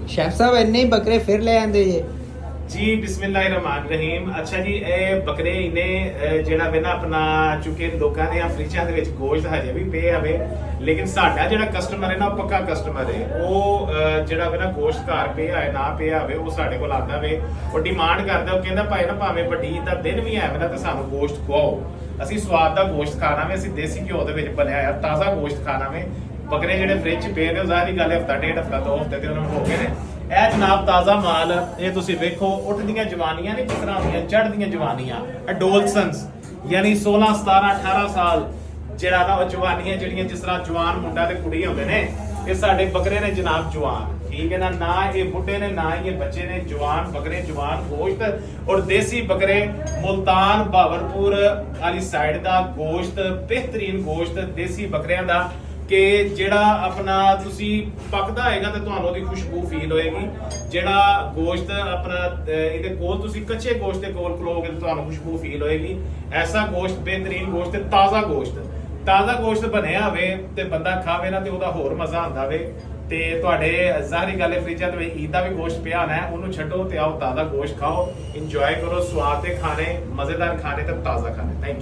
Chef साहब इन्ने ही बकरे फिर ले आंदे जे जी बिस्मिल्लाहिर्रहमानिर्रहीम। अच्छा जी ਇਹ ਬੱਕਰੇ ਇਹਨੇ ਜਿਹੜਾ ਵੇ ਨਾ ਆਪਣਾ ਚੁੱਕੇ ਲੋਕਾਂ ਨੇ ਫਰਿੱਜਾਂ ਦੇ ਵਿੱਚ ਗੋਸ਼ਤ ਹਜੇ ਵੀ ਪਿਆ ਹੋਵੇ, ਲੇਕਿਨ ਸਾਡਾ ਜਿਹੜਾ ਕਸਟਮਰ ਹੈ ਨਾ ਪੱਕਾ ਕਸਟਮਰ ਹੈ। ਉਹ ਜਿਹੜਾ ਵੇ ਨਾ ਗੋਸ਼ਤ ਘਰ ਪਿਆ ਹੈ ਨਾ ਪਿਆ ਹੋਵੇ ਉਹ ਸਾਡੇ ਕੋਲ ਆਉਂਦਾ ਵੇ, ਉਹ ਡਿਮਾਂਡ ਕਰਦਾ, ਉਹ ਕਹਿੰਦਾ ਭਾਈ ਨਾ ਭਾਵੇਂ ਵੱਡੀ ਦਾ ਦਿਨ ਵੀ ਆਵੇ ਨਾ ਤੇ ਸਾਨੂੰ ਗੋਸ਼ਤ ਖਵਾਓ। ਅਸੀਂ ਸਵਾਦ ਦਾ ਗੋਸ਼ਤ ਖਾਣਾ ਵੇ, ਅਸੀਂ ਦੇਸੀ ਘਿਓ ਦੇ ਵਿੱਚ ਬਣਿਆ ਆ ਤਾਜ਼ਾ ਗੋਸ਼ਤ ਖਾਣਾ ਵੇ। ਬੱਕਰੇ ਜਿਹੜੇ ਫ੍ਰਿਜ 'ਚ ਪਏ ਨੇ ਉਹ ਜ਼ਾਹਰੀ ਗੱਲ ਹੈ ਹਫਤਾ ਡੇਢ ਹਫਤਾ 2 ਹਫਤੇ ਤੇ ਉਹਨਾਂ ਨੂੰ ਹੋ ਗਏ ਨੇ। ਇਹ ਜਨਾਬ ਤਾਜ਼ਾ ਮਾਲ, ਇਹ ਤੁਸੀਂ ਵੇਖੋ ਉੱਠਦੀਆਂ ਜਵਾਨੀਆਂ ਨੇ ਕਿਸ ਤਰ੍ਹਾਂ ਦੀਆਂ ਚੜ੍ਹਦੀਆਂ ਜਵਾਨੀਆਂ, ਐਡੋਲਸੈਂਸ ਯਾਨੀ 16 17 18 ਸਾਲ ਜਿਹੜਾ ਨਾ ਉਹ ਜਵਾਨੀਆਂ ਜਿਹੜੀਆਂ ਜਿਸ ਤਰ੍ਹਾਂ ਜਵਾਨ ਮੁੰਡਾ ਤੇ ਕੁੜੀ ਹੁੰਦੇ ਨੇ, ਇਹ ਸਾਡੇ ਬੱਕਰੇ ਨੇ ਜਨਾਬ ਜਵਾਨ। ਠੀਕ ਹੈ ਨਾ ਇਹ ਬੁੱਢੇ ਨੇ ਨਾ ਹੀ ਇਹ ਬੱਚੇ ਨੇ, ਜਵਾਨ ਬੱਕਰੇ ਜਵਾਨ ਗੋਸ਼ਤ ਔਰ ਦੇਸੀ ਬੱਕਰੇ ਮੁਲਤਾਨ ਬਾਵਰਪੁਰ ਵਾਲੀ ਸਾਈਡ ਦਾ ਗੋਸ਼ਤ, ਬਿਹਤਰੀਨ ਗੋਸ਼ਤ ਦੇਸੀ ਬੱਕਰਿਆਂ ਦਾ ਕਿ ਜਿਹੜਾ ਆਪਣਾ ਤੁਸੀਂ ਪੱਕਦਾ ਹੋਏਗਾ ਤੇ ਤੁਹਾਨੂੰ ਉਹਦੀ ਖੁਸ਼ਬੂ ਫੀਲ ਹੋਏਗੀ। ਜਿਹੜਾ ਗੋਸ਼ਤ ਆਪਣਾ ਇਹਦੇ ਕੋਲ ਤੁਸੀਂ ਕੱਚੇ ਗੋਸ਼ਤ ਦੇ ਕੋਲ ਖਲੋਗੇ ਤੇ ਤੁਹਾਨੂੰ ਖੁਸ਼ਬੂ ਫੀਲ ਹੋਏਗੀ। ਐਸਾ ਗੋਸ਼ਤ ਬਿਹਤਰੀਨ ਗੋਸ਼ਤ ਤੇ ਤਾਜ਼ਾ ਗੋਸ਼ਤ ਬਣਿਆ ਹੋਵੇ ਤੇ ਬੰਦਾ ਖਾਵੇ ਨਾ ਤੇ ਉਹਦਾ ਹੋਰ ਮਜ਼ਾ ਆਉਂਦਾ ਵੇ। ਤੇ ਤੁਹਾਡੇ ਜ਼ਾਹਰੀ ਗੱਲ ਹੈ ਫਰਿੱਜਾਂ ਦੇ ਵਿੱਚ ਈਦ ਦਾ ਵੀ ਗੋਸ਼ਤ ਪਿਆ ਹੋਣਾ ਹੈ, ਉਹਨੂੰ ਛੱਡੋ ਤੇ ਆਓ ਤਾਜ਼ਾ ਗੋਸ਼ਤ ਖਾਓ, ਇੰਜੋਏ ਕਰੋ ਸਵਾਦ ਦੇ ਖਾਣੇ, ਮਜ਼ੇਦਾਰ ਖਾਣੇ ਤੇ ਤਾਜ਼ਾ ਖਾਣੇ। Thank you.